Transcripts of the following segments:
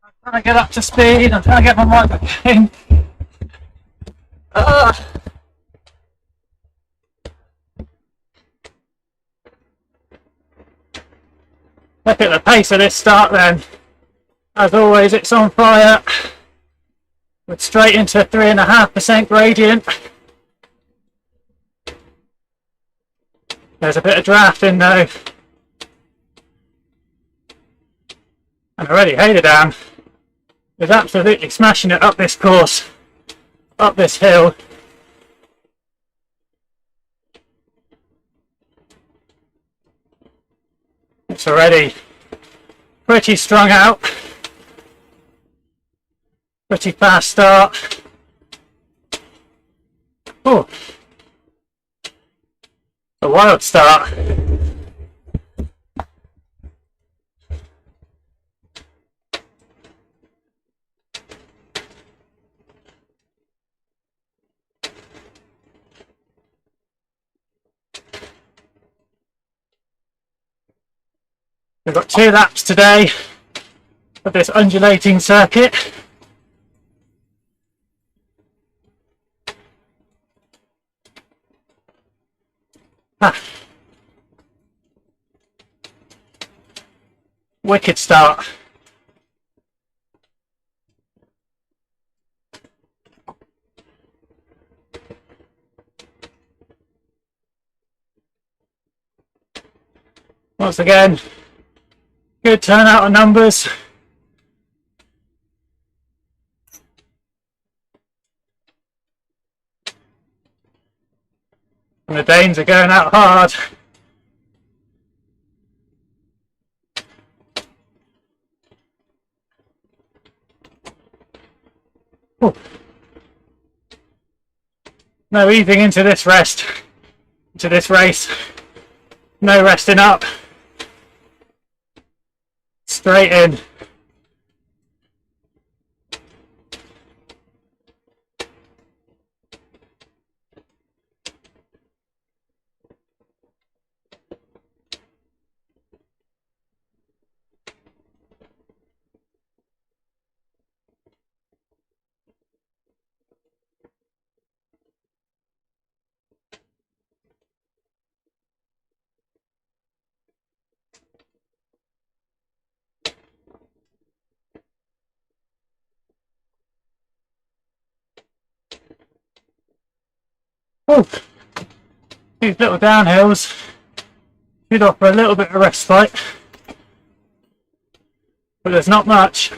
Trying to get up to speed. I'm trying to get my microphone. Look at the pace of this start then. As always, it's on fire. We're straight into a 3.5% gradient. There's a bit of drafting though. And already Hayden is absolutely smashing it up this course, up this hill. It's already pretty strung out. Pretty fast start. Oh, a wild start. We've got 2 laps today of this undulating circuit. Wicked start. Once again, good turnout of numbers. And the Danes are going out hard. Ooh. No easing into this race. No resting up. Straight in. Oh, these little downhills should offer a little bit of respite, but there's not much.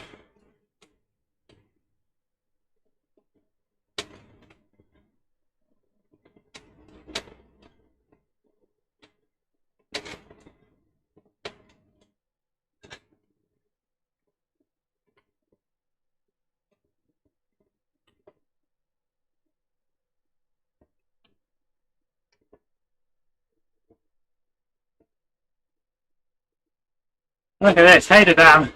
Look at this, Hayden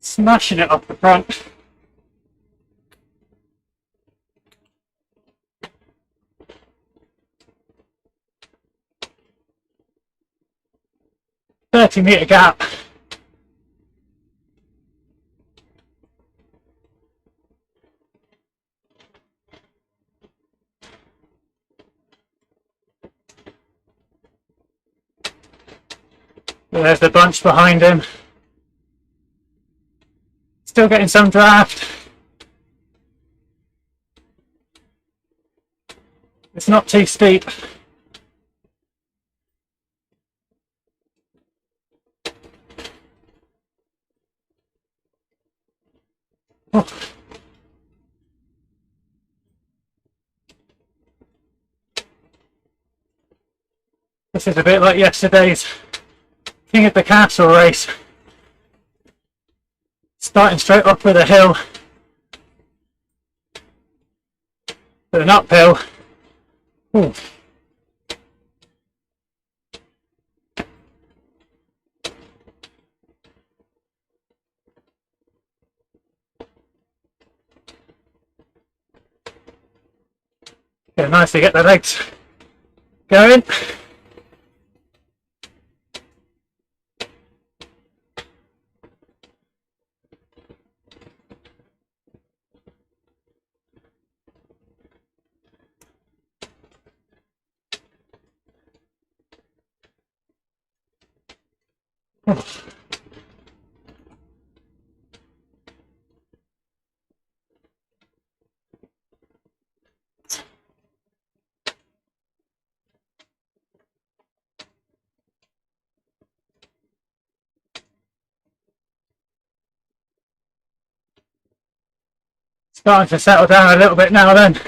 smashing it off the front. "30-metre gap." There's the bunch behind him. Still getting some draft. It's not too steep. Oh. This is a bit like yesterday's King of the Castle race. Starting straight off with a hill, with an uphill. Ooh. Yeah, nice to get the legs going. Starting to settle down a little bit now then.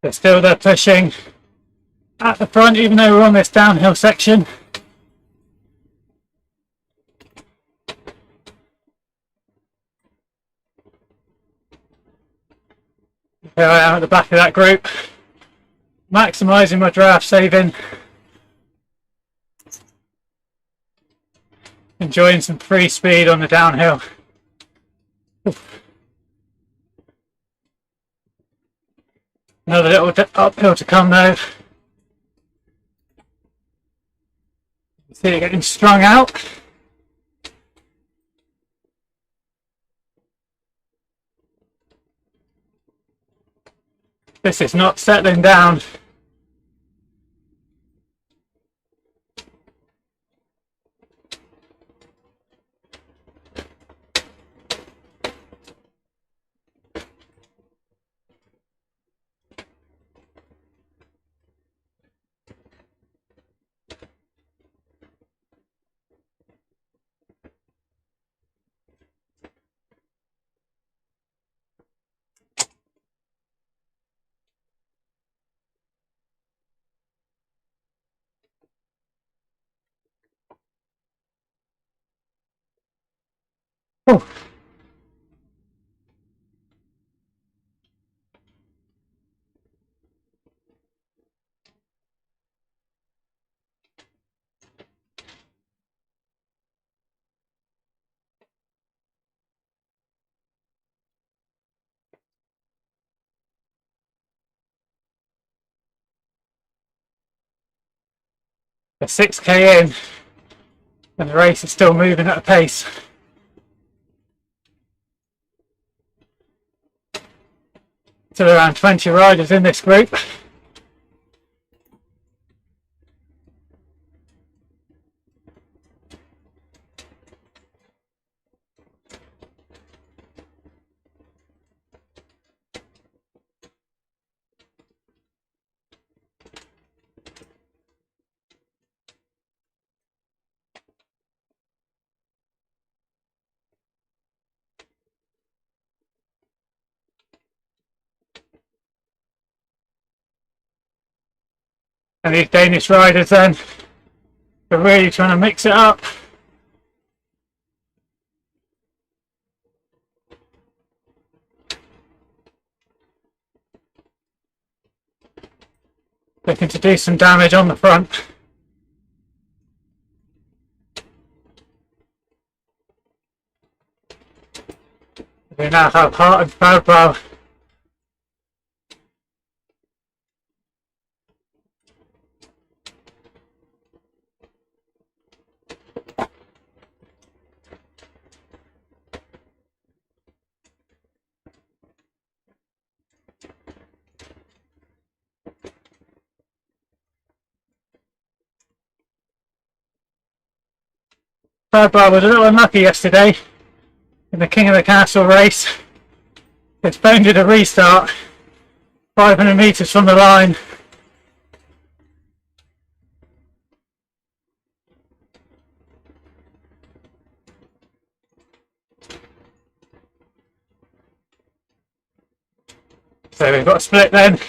But still they're pushing at the front even though we're on this downhill section. Here I am at the back of that group, maximising my draft saving, enjoying some free speed on the downhill. Another little uphill to come though. See it getting strung out. This is not settling down. Oh. We're 6k in and the race is still moving at a pace. Still around 20 riders in this group. And these Danish riders then are really trying to mix it up. Looking to do some damage on the front. We now have Hart and Fabro. Fabro was a little unlucky yesterday in the King of the Castle race. It's bounded a restart 500 metres from the line. So we've got a split then.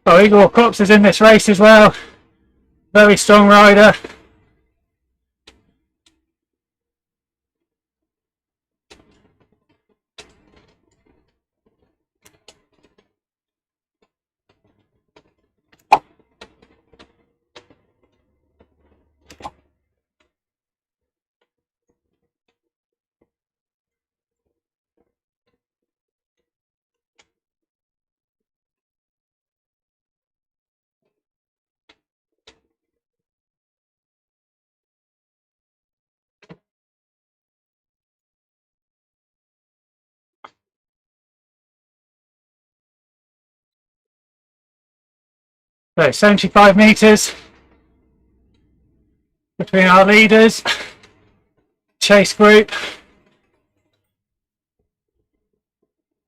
Oh, Igor Cox is in this race as well. Very strong rider. So 75 metres between our leaders, chase group,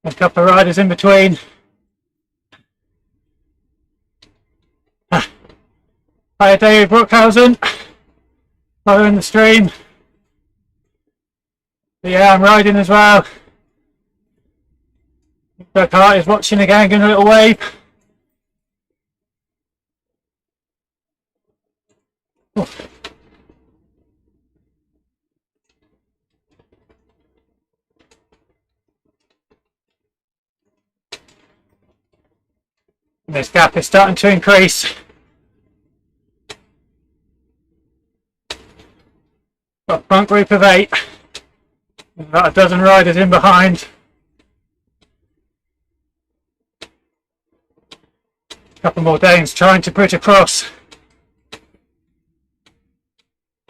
a couple of riders in between. Hi, David Brookhausen, following the stream. But yeah, I'm riding as well. Burkhart is watching again, giving a little wave. Oh. This gap is starting to increase. Got a front group of 8. About a dozen riders in behind. A couple more Danes trying to bridge across.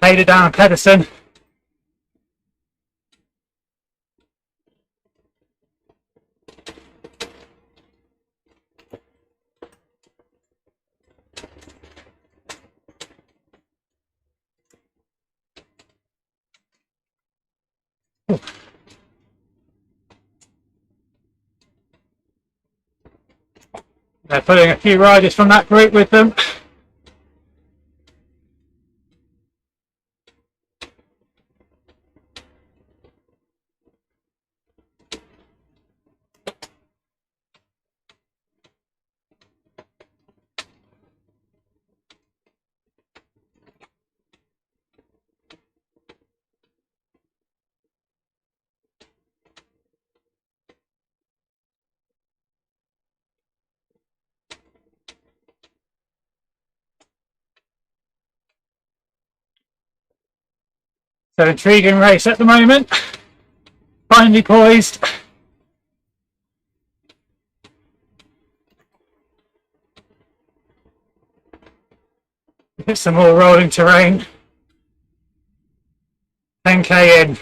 Hader down Pedersen. They're putting a few riders from that group with them. So intriguing race at the moment. Finely poised. Get some more rolling terrain. 10k in.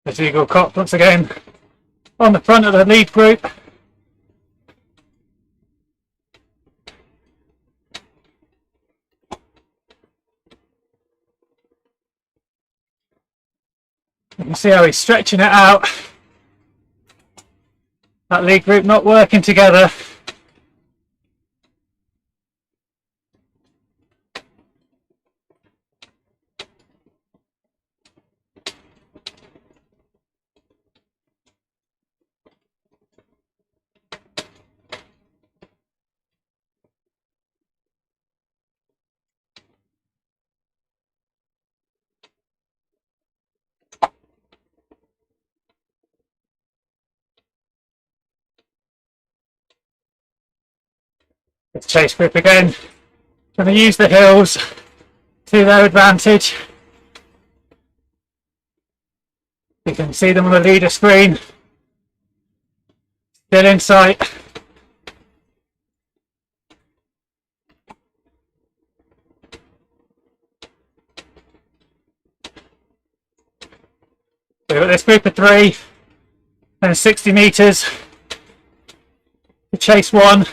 There's Eagle Cop once again on the front of the lead group. You can see how he's stretching it out. That lead group not working together. It's chase group again. Going to use the hills to their advantage. You can see them on the leader screen. Still in sight. we've got this group of 3, then 60 metres to chase 1, and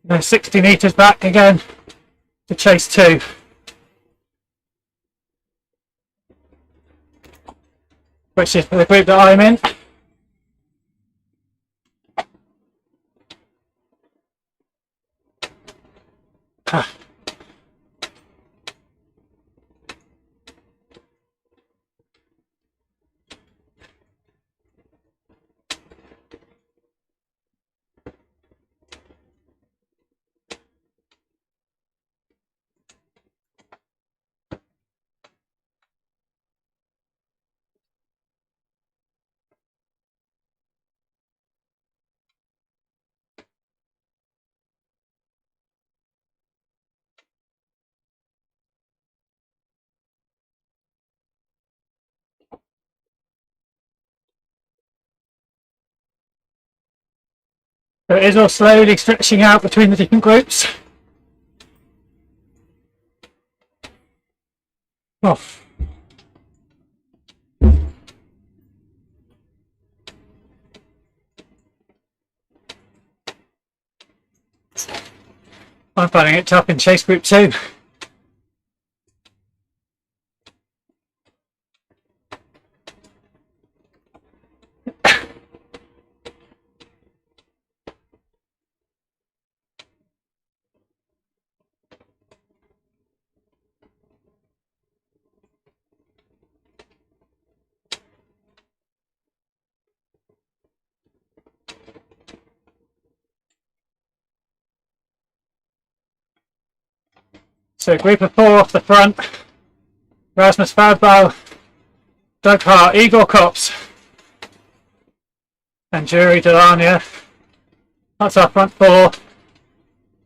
then 60 metres back again to chase 2. Which is the group that I'm in. So it is all slowly stretching out between the different groups. Oh. I'm finding it tough in chase group 2. So group of 4 off the front, Rasmus Fadbau, Doug Hart, Igor Kops and Jury Delania. That's our front 4.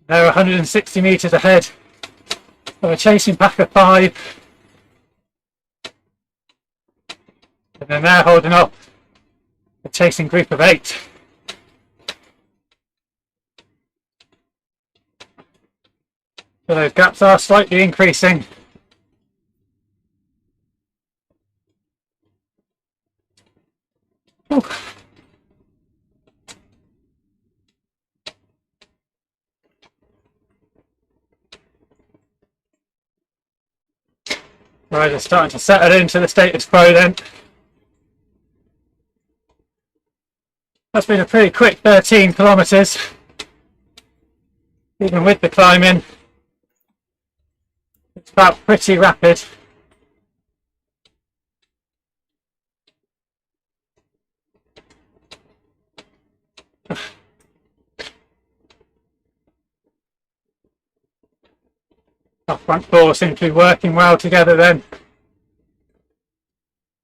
They're 160 metres ahead of a chasing pack of 5. And then they're holding up a chasing group of 8. So those gaps are slightly increasing. Ooh. Right, it's starting to settle into the status quo then. That's been a pretty quick 13 kilometres, even with the climbing. It's about pretty rapid. Our front 4 seem to be working well together then.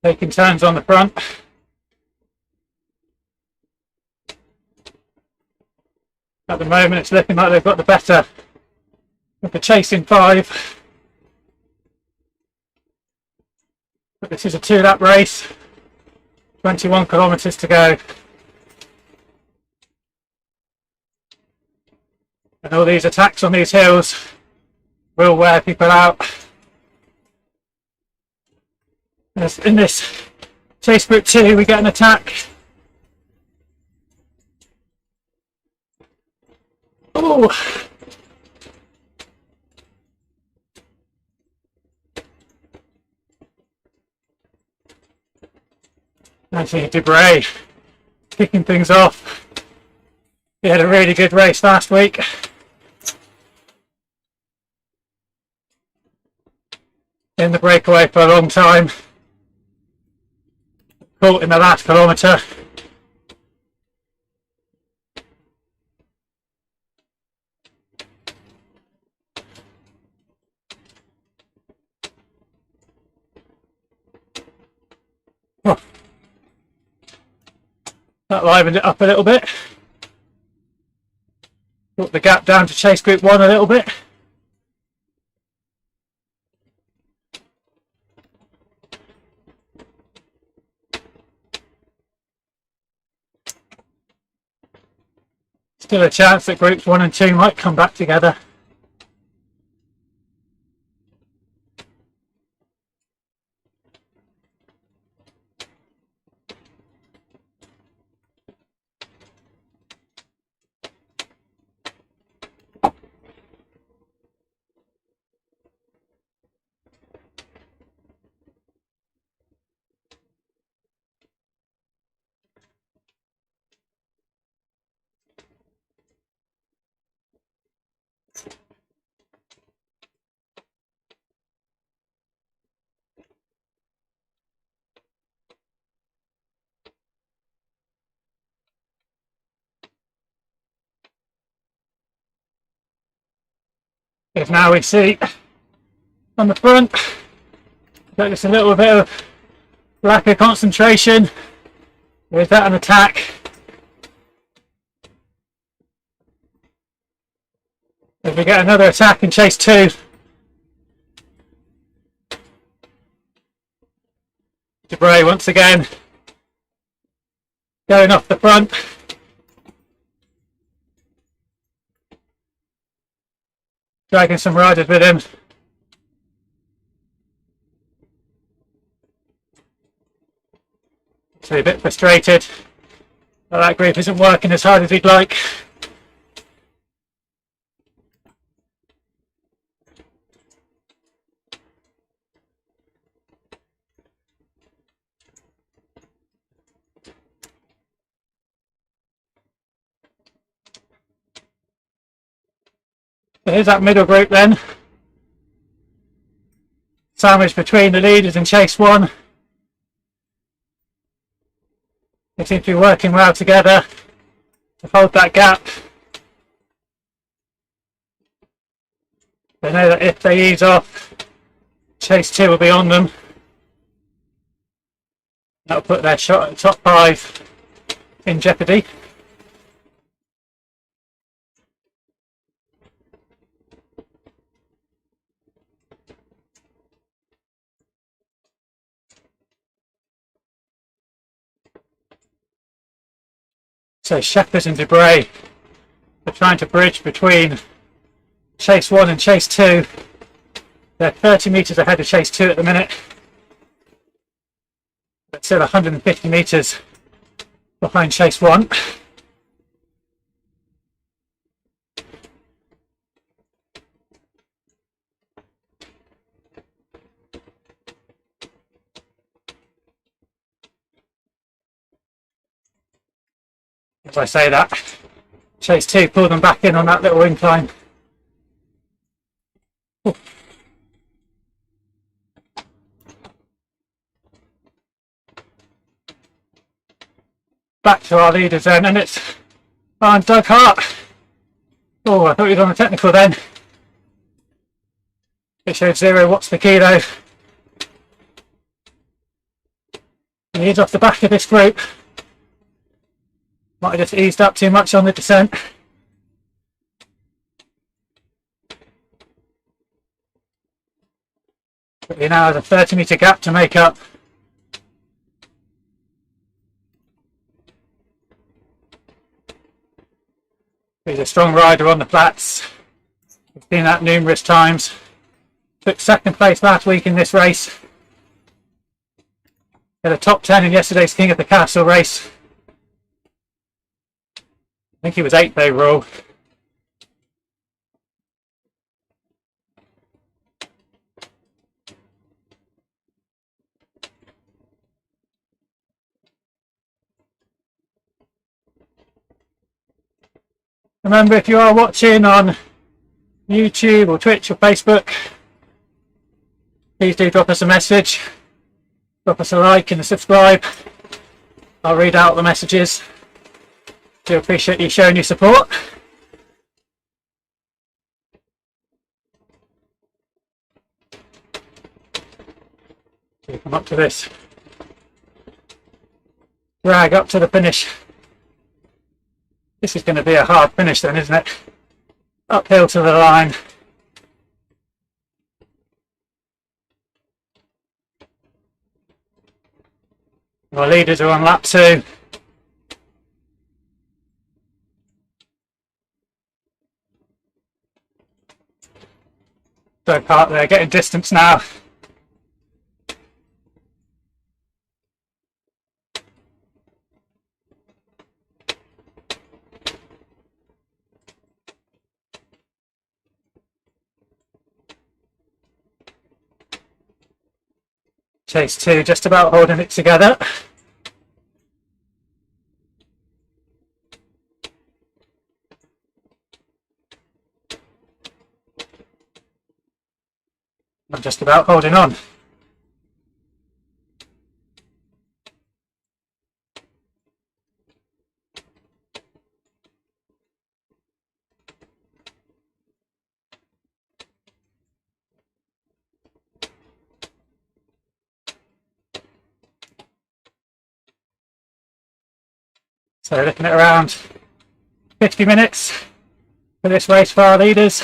Taking turns on the front. At the moment it's looking like they've got the better with the chasing 5. But this is a 2-lap race, 21 kilometres to go. And all these attacks on these hills will wear people out. In this chase group 2 we get an attack. Oh! Anthony Debray kicking things off. He had a really good race last week. In the breakaway for a long time. Caught in the last kilometre. Oh. That livened it up a little bit. Brought the gap down to chase group 1 a little bit. Still a chance that groups 1 and 2 might come back together. Because now we see on the front, got just a little bit of lack of concentration. Is that an attack? If we get another attack in chase 2, Debray once again going off the front. Dragging some riders with him. So a bit frustrated that group isn't working as hard as he'd like. So here's that middle group then. Sandwiched between the leaders in chase 1. They seem to be working well together to hold that gap. They know that if they ease off, chase 2 will be on them. That'll put their shot at the top 5 in jeopardy. So Shepherd and Debray are trying to bridge between chase 1 and chase 2. They're 30 metres ahead of chase 2 at the minute, but still 150 metres behind chase 1. As I say that, chase 2 pulled them back in on that little incline. Ooh. Back to our leaders then, and it's Doug Hart. Oh, I thought he was on the technical then. It showed 0 watts per kilo. And he's off the back of this group. Might have just eased up too much on the descent. But he now has a 30-metre gap to make up. He's a strong rider on the flats. We've seen that numerous times. Took second place last week in this race. Had a top 10 in yesterday's King of the Castle race. I think he was 8th overall. Remember, if you are watching on YouTube or Twitch or Facebook, please do drop us a message. Drop us a like and a subscribe. I'll read out the messages. Do appreciate you showing your support. So come up to this drag up to the finish. This is going to be a hard finish then, isn't it? Uphill to the line. Our leaders are on lap 2. Third part there, getting distance now. Chase 2 just about holding it together. I'm just about holding on. So looking at around 50 minutes for this race for our leaders.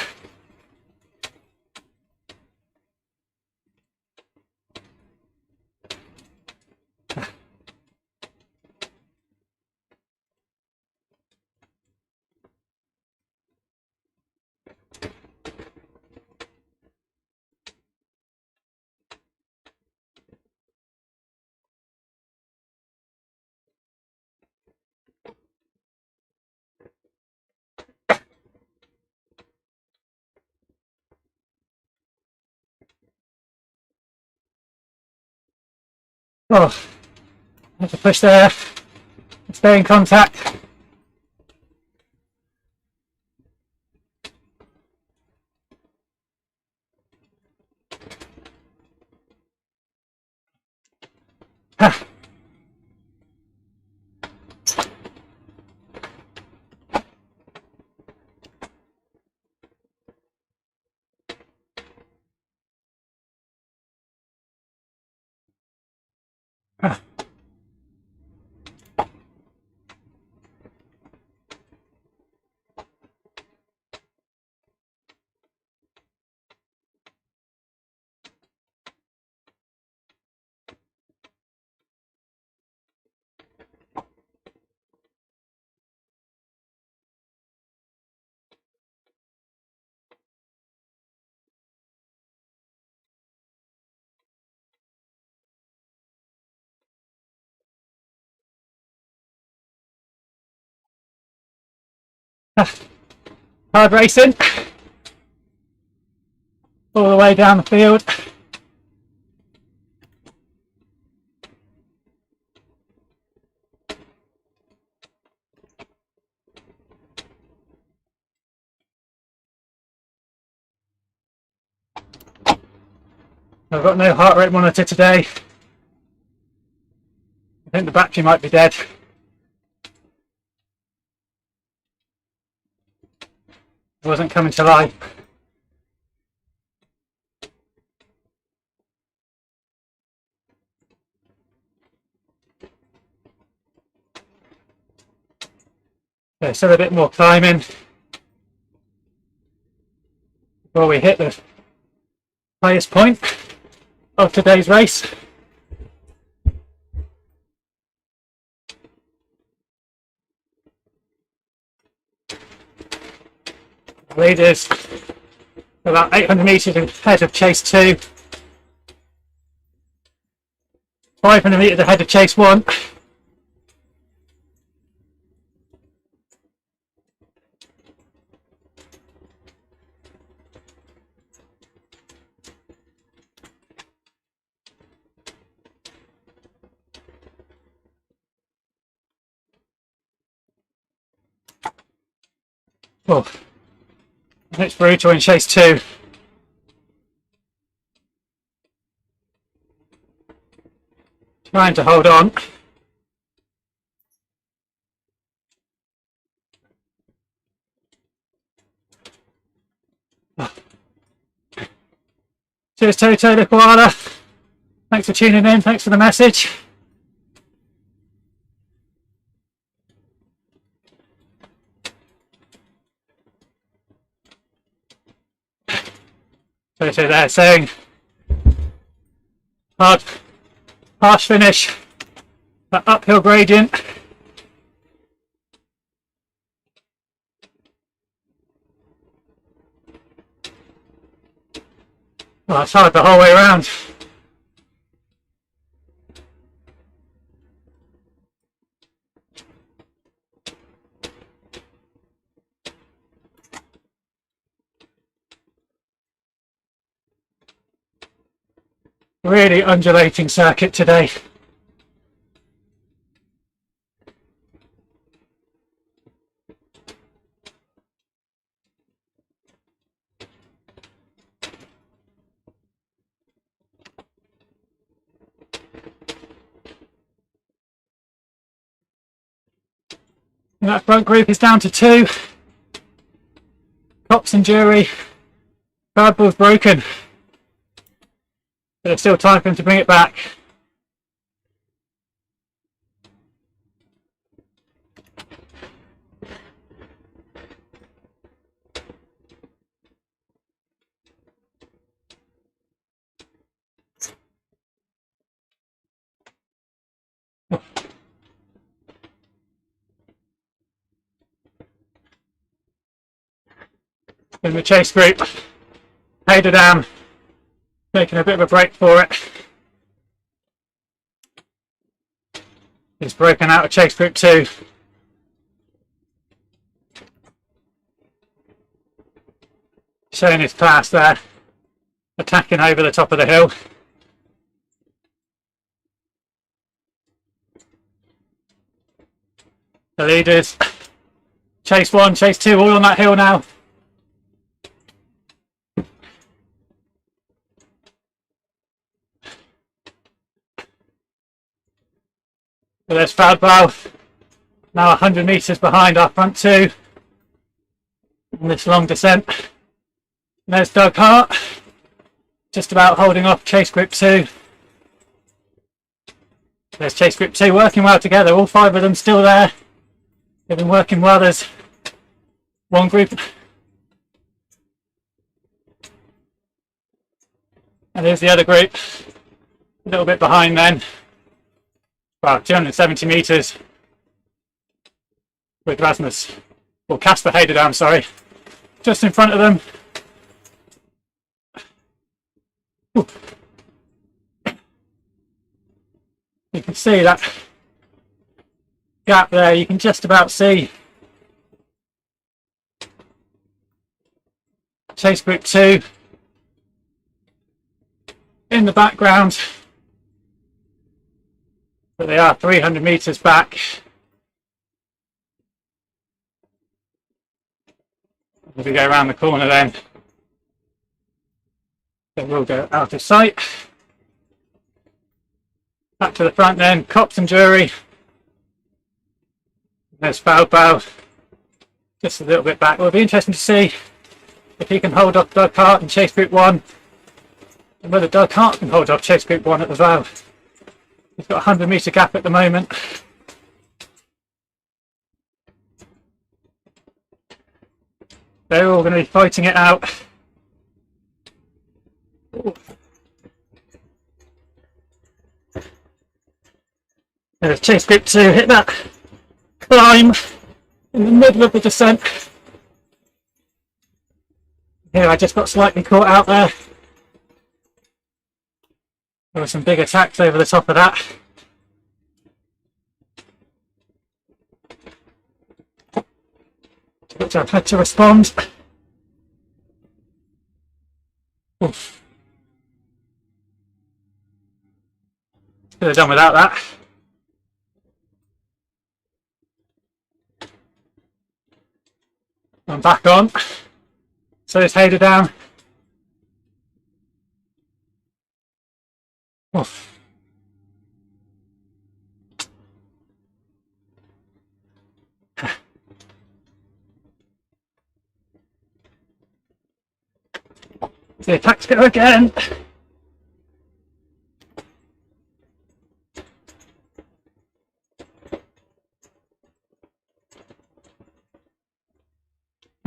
Oh, I have to push there, stay in contact. Hard racing all the way down the field. I've got no heart rate monitor today. I think the battery might be dead. It wasn't coming to life. Okay, still a bit more climbing before we hit the highest point of today's race. Leaders about 800 metres ahead of chase 2, 500 metres ahead of chase 1. Oh, it's brutal in chase 2. Trying to hold on. Cheers Toto, the koala. Thanks for tuning in, thanks for the message. Toto there saying harsh finish, that uphill gradient. Oh, it's hard the whole way around. Really undulating circuit today. And that front group is down to 2. Cops and jury. Crowd ball's broken. But there's still time for him to bring it back. in the chase group. Dam making a bit of a break for it. He's broken out of chase group 2. Showing his class there, attacking over the top of the hill. The leaders, chase 1, chase 2, all on that hill now. So there's Fadbow, now 100 metres behind our front 2 in this long descent. And there's Doug Hart, just about holding off chase group 2. There's chase group 2 working well together, all 5 of them still there. They've been working well as one group. And here's the other group, a little bit behind then. Well, 270 metres with Rasmus, or Casper Dam, sorry, just in front of them. Ooh. You can see that gap there, you can just about see chase group 2 in the background, but they are 300 metres back. As we go around the corner then, they will go out of sight. Back to the front then, cops and jury. There's Fadbow, just a little bit back. It'll be interesting to see if he can hold off Doug Hart in chase group 1, and whether Doug Hart can hold off chase group 1 as well. He's got a 100 metre gap at the moment. They're all going to be fighting it out. There's chase group 2, hit that climb in the middle of the descent. Here I just got slightly caught out there. There were some big attacks over the top of that. To which I've had to respond. Oof. Could have done without that. I'm back on. So is Dam. Oof. The attacks go again.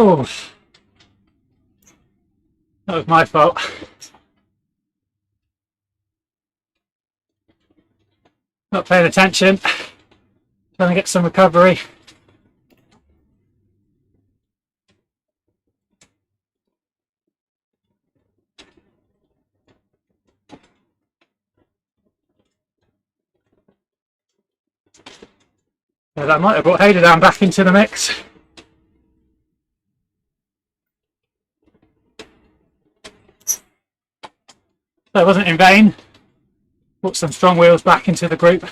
Oh, that was my fault. Not paying attention. Trying to get some recovery. So that might have brought Dam back into the mix. That wasn't in vain. Put some strong wheels back into the group.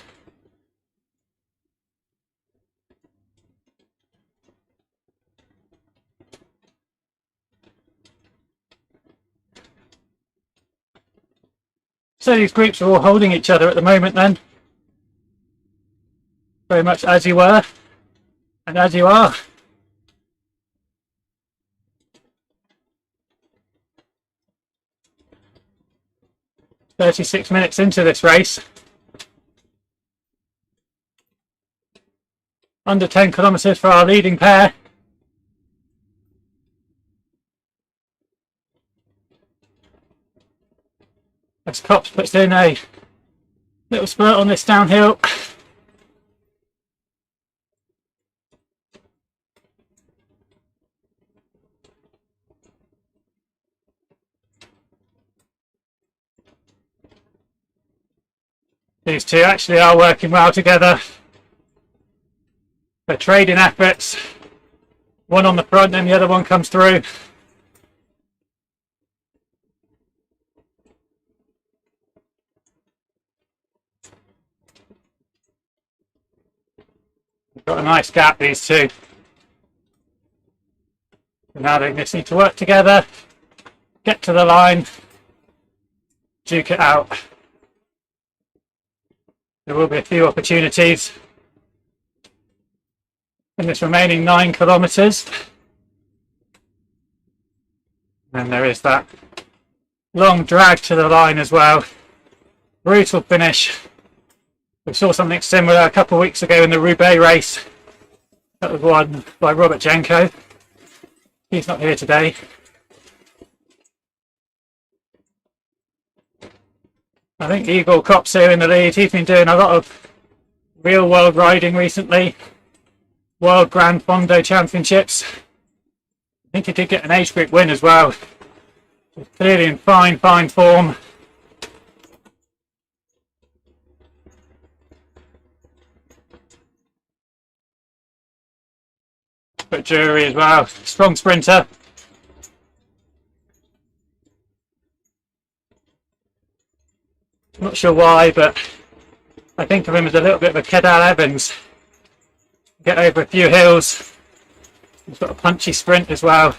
So these groups are all holding each other at the moment then. Very much as you were and as you are. 36 minutes into this race. Under 10 kilometres for our leading pair. As Cops puts in a little spurt on this downhill. These two actually are working well together. They're trading efforts. One on the front and the other one comes through. They've got a nice gap, these two. And now they just need to work together, get to the line, duke it out. There will be a few opportunities in this remaining 9 kilometres. And there is that long drag to the line as well. Brutal finish. We saw something similar a couple of weeks ago in the Roubaix race. That was won by Robert Jenko. He's not here today. I think Igor Kop's here in the lead. He's been doing a lot of real world riding recently. World Grand Fondo Championships. I think he did get an age group win as well. He's clearly in fine form. But Jury as well, strong sprinter. Not sure why, but I think of him as a little bit of a Kedal Evans. Get over a few hills. He's got a punchy sprint as well.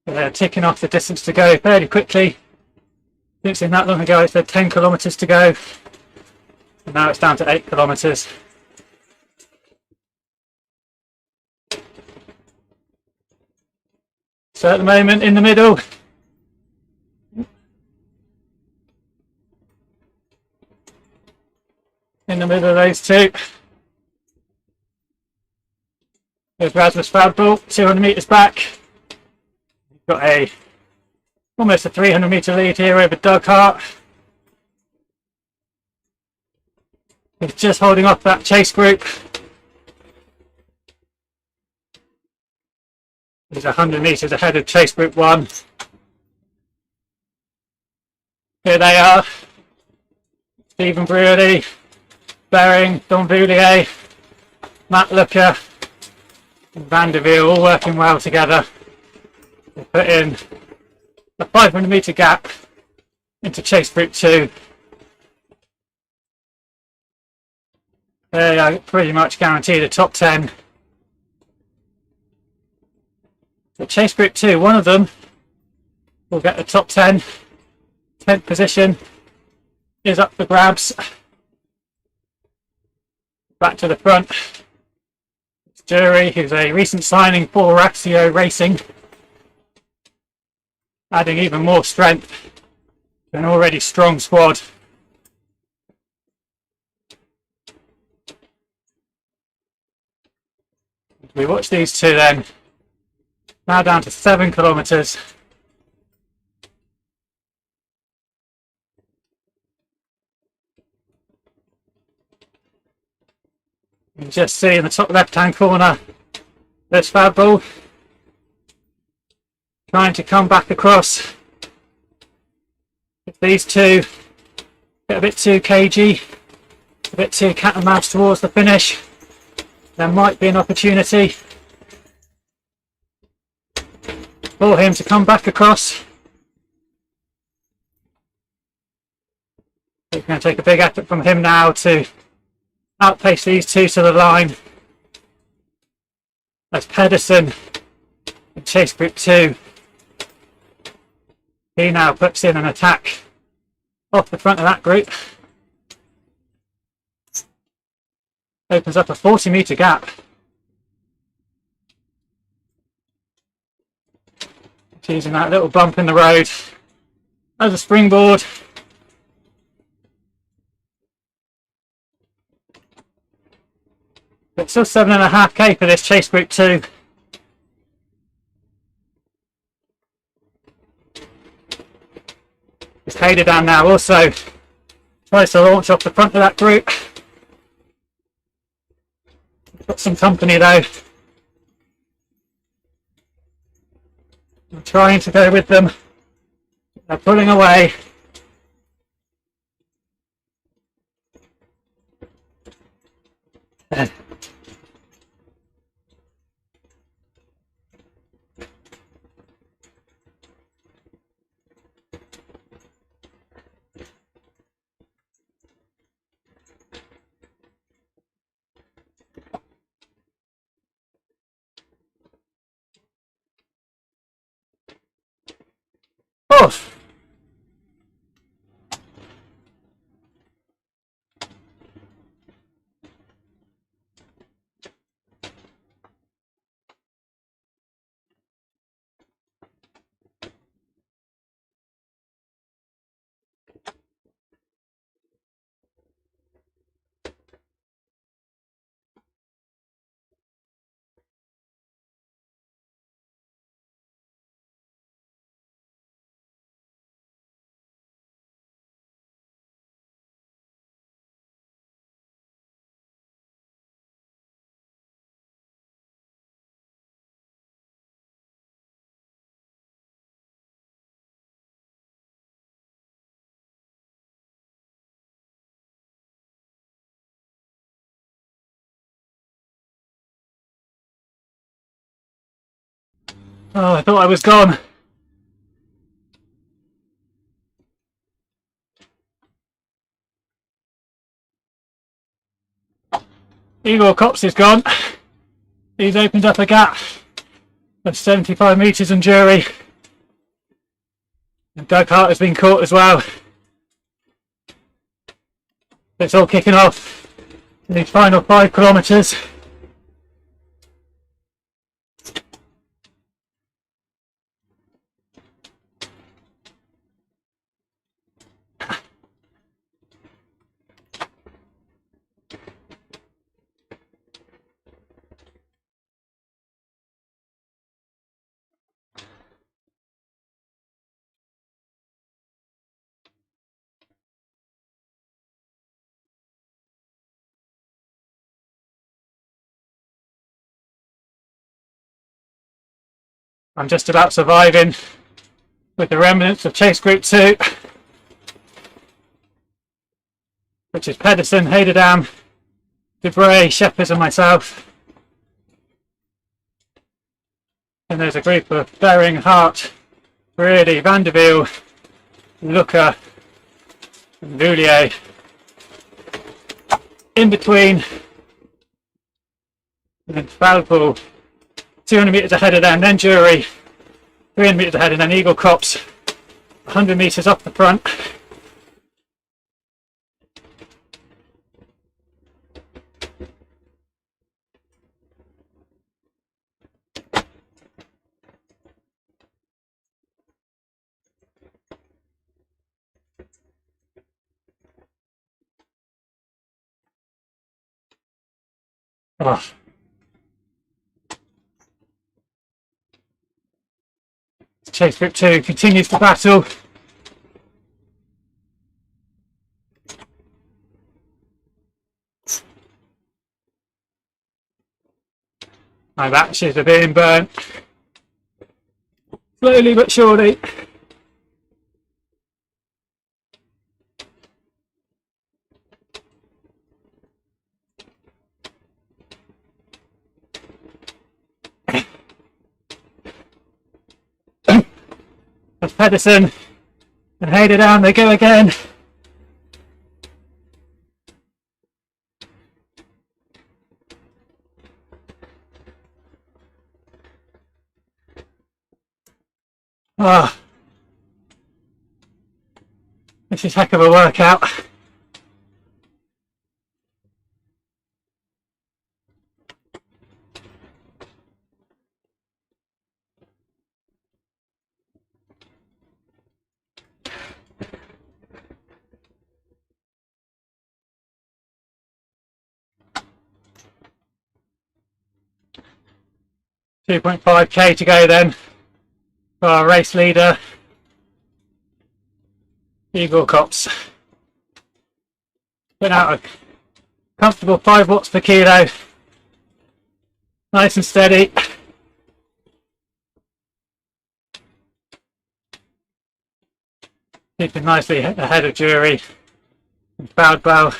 They're ticking off the distance to go fairly quickly. Didn't seem that long ago it said 10 kilometres to go. And now it's down to 8 kilometres. So at the moment in the middle, of those two, there's Rasmus Fadbull, 200 metres back. He's got almost a 300 metre lead here over Doug Hart. He's just holding off that chase group. He's 100 metres ahead of chase group 1. Here they are. Stephen Brewerly, Bering, Don Voulier, Matt Looker, and Van der Wiel all working well together. They put in a 500 metre gap into chase group 2. They are pretty much guaranteed a top 10. So chase group 2, one of them will get the top 10. 10th position is up for grabs. Back to the front. It's Jury, who's a recent signing for Raxio Racing. Adding even more strength to an already strong squad. We watch these two then. Now down to 7 kilometres. You can just see in the top left hand corner there's Fadbull trying to come back across. If these two get a bit too cagey, a bit too cat and mouse towards the finish, there might be an opportunity for him to come back across. It's going to take a big effort from him now to outpace these two to the line. As Pedersen in chase group 2, he now puts in an attack off the front of that group. Opens up a 40 metre gap. Using that little bump in the road as a springboard. It's still 7.5k for this chase group 2. It's Hayden now also tries to launch off the front of that group. Got some company though. I'm trying to go with them. They're pulling away. Oh. Oh, I thought I was gone. Eagle Cops is gone. He's opened up a gap of 75 metres on Jury. And Doug Hart has been caught as well. It's all kicking off in these final 5 kilometres. I'm just about surviving with the remnants of Chase Group 2, which is Pedersen, Hederdam, Debray, Shepherds and myself. And there's a group of Bering, Hart, Brady, Vanderbilt, Looker and Voulier in between. And then Valpool 200 metres ahead of them, then Jury 300 metres ahead, and then Eagle Cops 100 metres off the front. Oh. Chase Group 2 continues the battle. My batches are being burnt. Slowly but surely. That's Pedersen and Hederdam, they go again. Oh, this is a heck of a workout. .5k to go then for our race leader, Eagle Cops. Put out a comfortable 5 watts per kilo, nice and steady. keeping nicely ahead of Jury and bowed bow.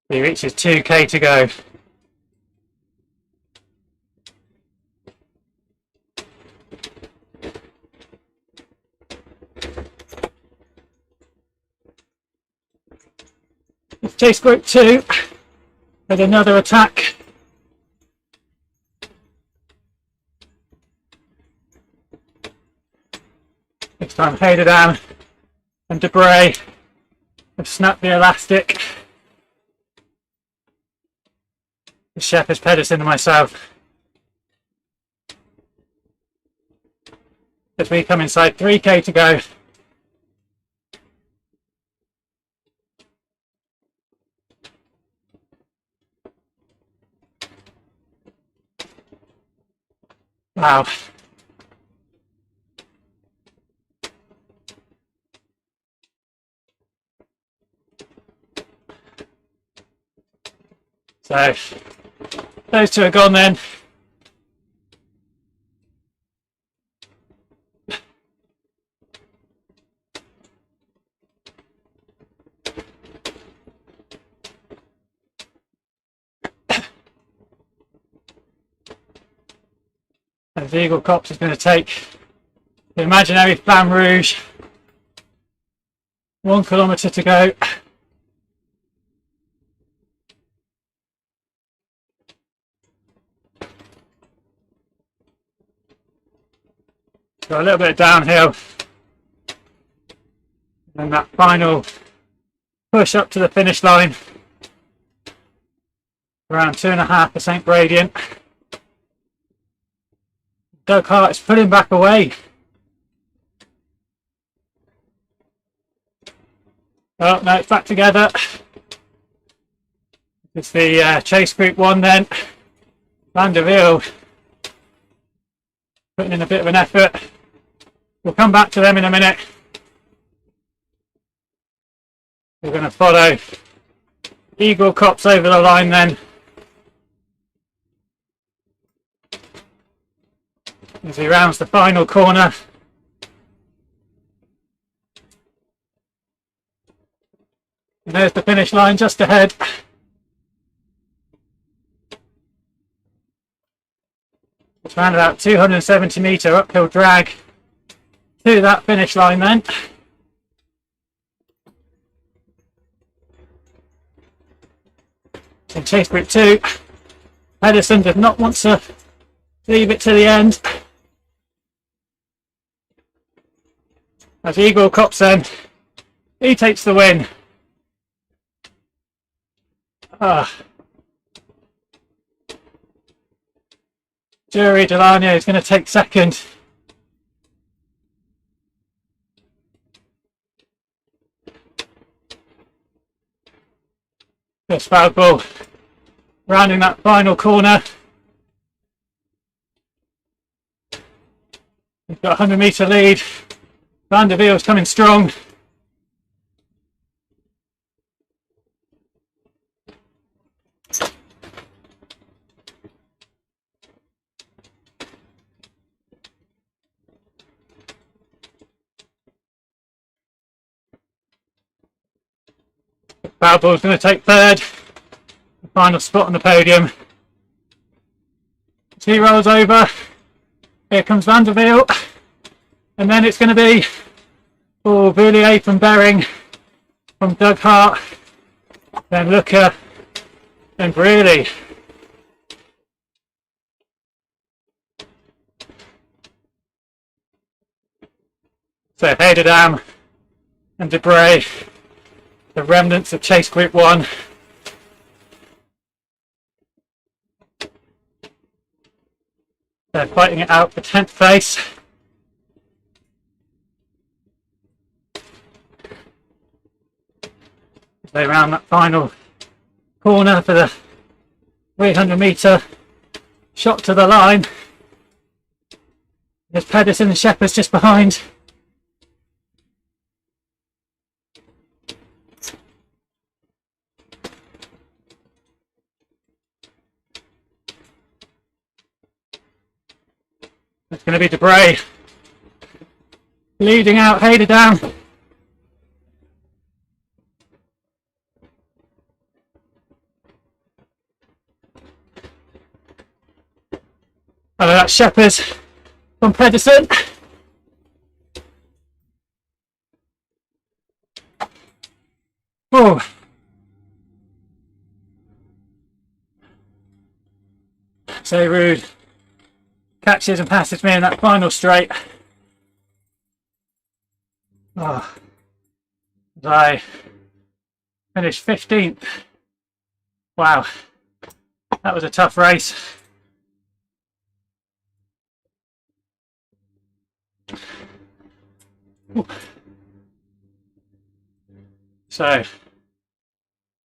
He reaches 2k to go. Chase group 2 with another attack. This time Hayden and Debray have snapped the elastic. The Shepherd's Pedersen and myself. As we come inside 3k to go. Wow. So, those two are gone then. And the Eagle Cops is going to take the imaginary Flamme Rouge. 1 kilometre to go. Got a little bit of downhill. And that final push up to the finish line. Around 2.5% gradient. Doug Hart is pulling back away. Oh no, it's back together. It's the chase group 1 then. Van der Wiel putting in a bit of an effort. We'll come back to them in a minute. We're going to follow Eagle Cops over the line then. As he rounds the final corner. And there's the finish line just ahead. It's around about 270 metre uphill drag to that finish line then. In chase group 2, Pedersen did not want to leave it to the end. As Eagle Cops then, he takes the win. Jury Delania is going to take second. Chris Falco rounding that final corner. We've got a 100 metre lead. Van der Wiel's coming strong. Falco's going to take third. The final spot on the podium. As he rolls over. Here comes Van der Wiel. And then it's going to be Boulier from Bering, from Doug Hart, then Looker, then Brearley. So Hederdam and Debray, the remnants of Chase Group 1. They're fighting it out for 10th place. They round that final corner for the 300 metre shot to the line. There's Pedersen and Shepherd's just behind. It's going to be Debray leading out Hayder down. Oh, that's Shepherd from Pedersen. Oh. So rude. Catches and passes me in that final straight. Oh. I finished 15th. Wow. That was a tough race. Ooh. So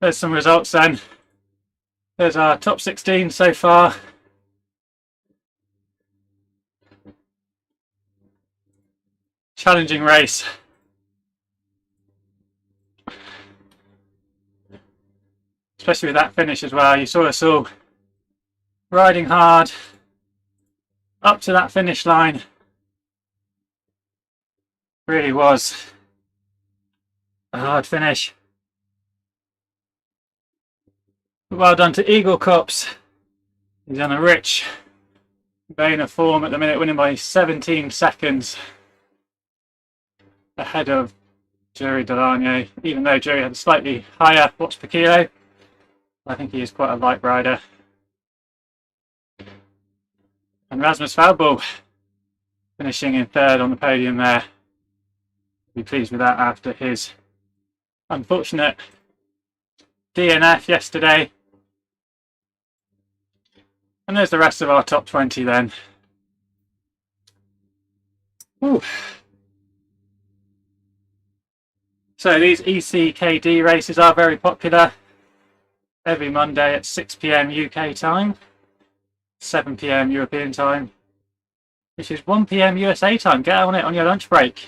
there's some results then. There's our top 16 so far. Challenging race. Especially with that finish as well. You saw us all riding hard up to that finish line. Really was a hard finish. Well done to Eagle Cops. He's on a rich vein of form at the minute, winning by 17 seconds ahead of Jerry Delano, even though Jerry had a slightly higher watts per kilo. I think he is quite a light rider. And Rasmus Valborg finishing in third on the podium there. Be pleased with that after his unfortunate DNF yesterday. And there's the rest of our top 20 then. Ooh. So these ECKD races are very popular. Every Monday at 6 PM UK time, 7 PM European time, which is 1 PM USA time. Get on it on your lunch break.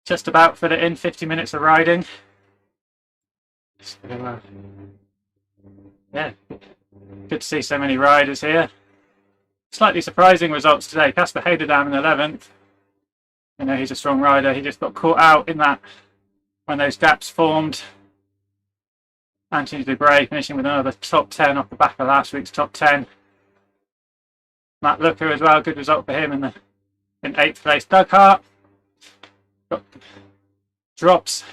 Just about fit it in, 50 minutes of riding. So, yeah, good to see so many riders here. Slightly surprising results today. Casper Hederdam in 11th. You know, he's a strong rider. He just got caught out in that when those gaps formed. Anthony Debray finishing with another top 10 off the back of last week's top 10. Matt Looker as well, good result for him in 8th place. Doug Hart got drops,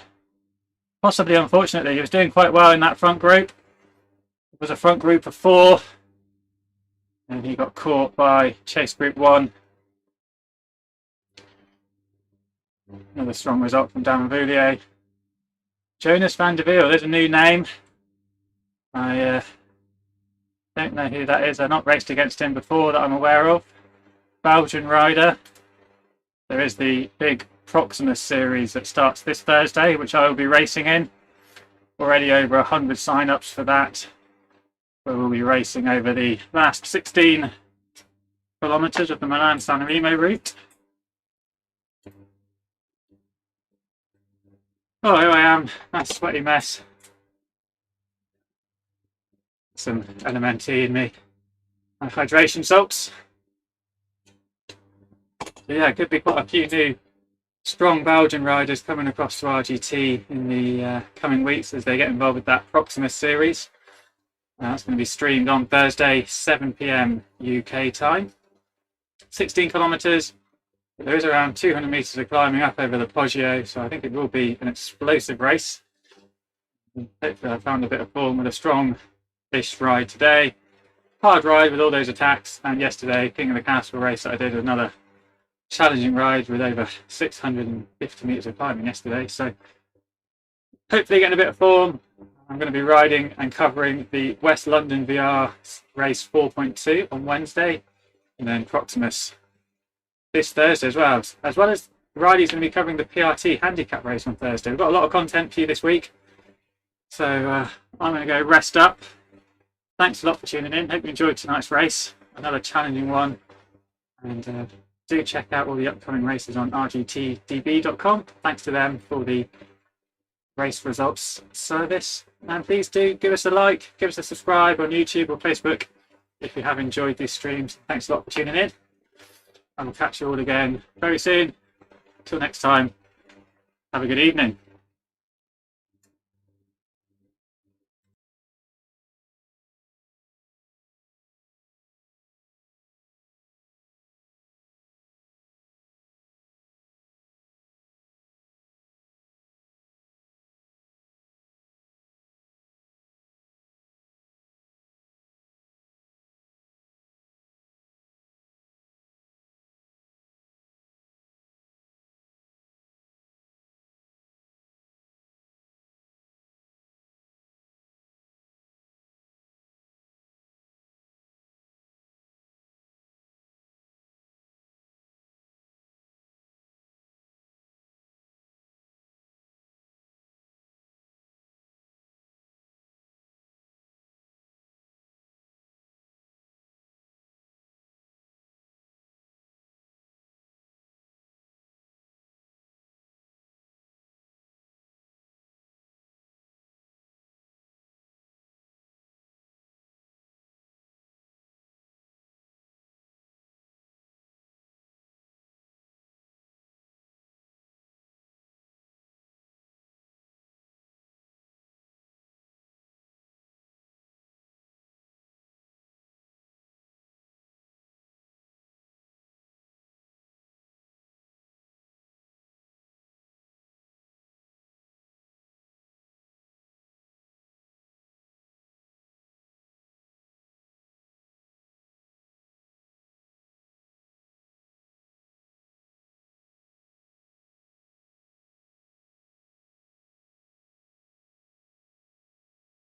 possibly unfortunately. He was doing quite well in that front group. It was a front group of 4, and he got caught by Chase Group 1. Another strong result from Dan Voulier. Jonas van der Wiel, there's a new name. I don't know who that is. I've not raced against him before that I'm aware of. Belgian rider. There is the big Proximus series that starts this Thursday, which I will be racing in. Already over 100 sign-ups for that. Where we'll be racing over the last 16 kilometres of the Milan-San Remo route. Oh, here I am. That's a sweaty mess. Some LMNT in me. And hydration salts. So yeah, could be quite a few new strong Belgian riders coming across to RGT in the coming weeks as they get involved with that Proximus series. That's going to be streamed on Thursday, 7 PM UK time. 16 kilometres. There is around 200 metres of climbing up over the Poggio, so I think it will be an explosive race. Hopefully I found a bit of form with a strong-ish ride today. Hard ride with all those attacks, and yesterday, King of the Castle race that I did, another challenging ride with over 650 metres of climbing yesterday. So hopefully getting a bit of form. I'm going to be riding and covering the West London VR race 4.2 on Wednesday, and then Proximus this Thursday as well as Riley's going to be covering the PRT handicap race on Thursday. We've got a lot of content for you this week, so I'm going to go rest up. Thanks a lot for tuning in. Hope you enjoyed tonight's race, another challenging one, and do check out all the upcoming races on rgtdb.com. Thanks to them for the race results service, and please do give us a like, give us a subscribe on YouTube or Facebook if you have enjoyed these streams. Thanks a lot for tuning in. I will catch you all again very soon. Till next time, have a good evening.